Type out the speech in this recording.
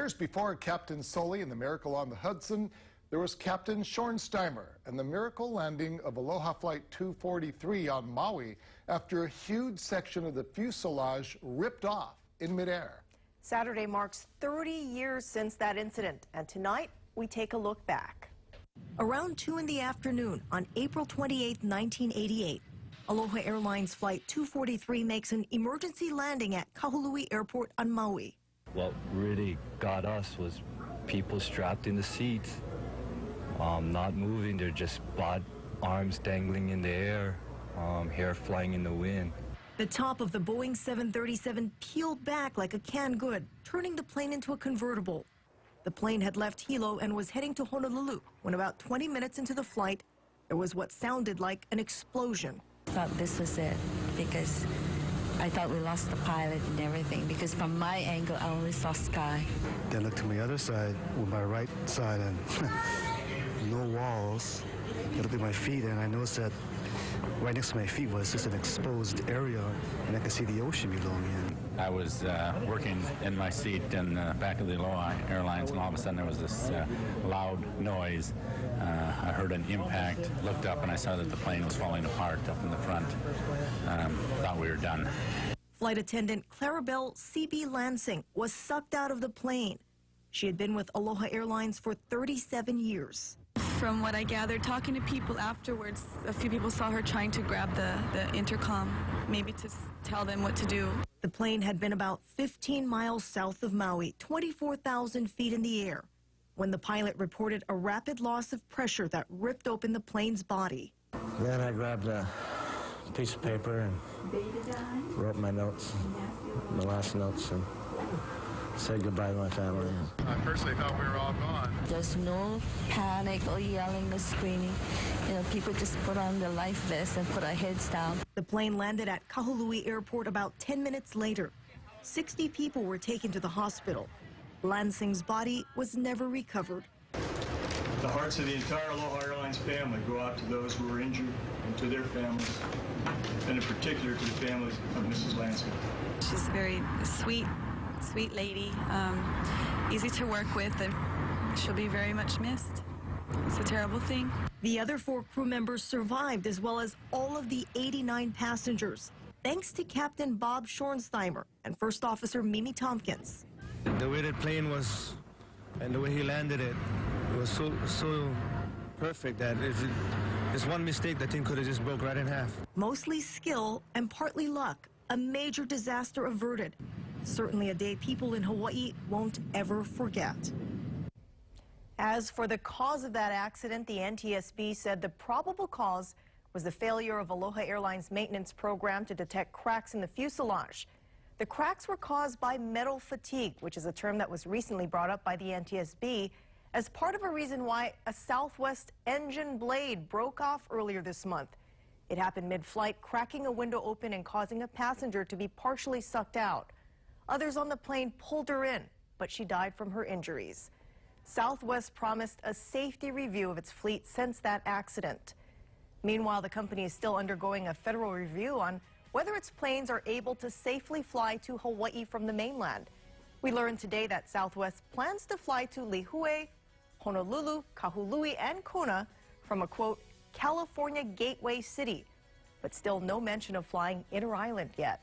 Years before Captain Sully and the Miracle on the Hudson, there was Captain Schornsteimer and the miracle landing of Aloha Flight 243 on Maui after a huge section of the fuselage ripped off in midair. Saturday marks 30 years since that incident, and tonight we take a look back. Around 2 in the afternoon on April 28, 1988, Aloha Airlines Flight 243 makes an emergency landing at Kahului Airport on Maui. What really got us was people strapped in the seats, not moving. They're just arms dangling in the air, hair flying in the wind. The top of the Boeing 737 peeled back like a canned good, turning the plane into a convertible. The plane had left Hilo and was heading to Honolulu when about 20 minutes into the flight, there was what sounded like an explosion. I thought this was it because I thought we lost the pilot and everything, because from my angle, I only saw sky. Then I looked to my other side, with my right side, and no walls. I looked at my feet, and I noticed that right next to my feet was just an exposed area, and I could see the ocean below me. I was working in my seat in the back of the Aloha Airlines, and all of a sudden there was this loud noise. I heard an impact, looked up, and I saw that the plane was falling apart up in the front. Thought we were done. Flight attendant Clarabelle C.B. Lansing was sucked out of the plane. She had been with Aloha Airlines for 37 years. From what I gathered, talking to people afterwards, a few people saw her trying to grab the intercom, maybe to tell them what to do. The plane had been about 15 miles south of Maui, 24,000 feet in the air, when the pilot reported a rapid loss of pressure that ripped open the plane's body. Then I grabbed a piece of paper and wrote my notes, the last notes, and said goodbye to my family. I personally thought we were all gone. There's no panic or yelling or screaming. You know, people just put on their life vests and put our heads down. The plane landed at Kahului Airport about 10 minutes later. 60 people were taken to the hospital. Lansing's body was never recovered. The hearts of the entire Aloha Airlines family go out to those who were injured and to their families, and in particular to the families of Mrs. Lansing. She's a very sweet lady, easy to work with, and she'll be very much missed. It's a terrible thing. The other 4 crew members survived, as well as all of the 89 passengers, thanks to Captain Bob Schornsteimer and First Officer Mimi Tompkins. The way the plane was and the way he landed it was so perfect that it's one mistake, the thing could have just broke right in half. Mostly skill and partly luck, a major disaster averted. Certainly a day people in Hawaii won't ever forget. As for the cause of that accident, the NTSB said the probable cause was the failure of Aloha Airlines maintenance program to detect cracks in the fuselage. The cracks were caused by metal fatigue, which is a term that was recently brought up by the NTSB as part of a reason why a Southwest engine blade broke off earlier this month. It happened mid-flight, cracking a window open and causing a passenger to be partially sucked out. Others on the plane pulled her in, but she died from her injuries. Southwest promised a safety review of its fleet since that accident. Meanwhile, the company is still undergoing a federal review on whether its planes are able to safely fly to Hawaii from the mainland. We learned today that Southwest plans to fly to Lihue, Honolulu, Kahului, and Kona from a, quote, California gateway city, but still no mention of flying inter-island yet.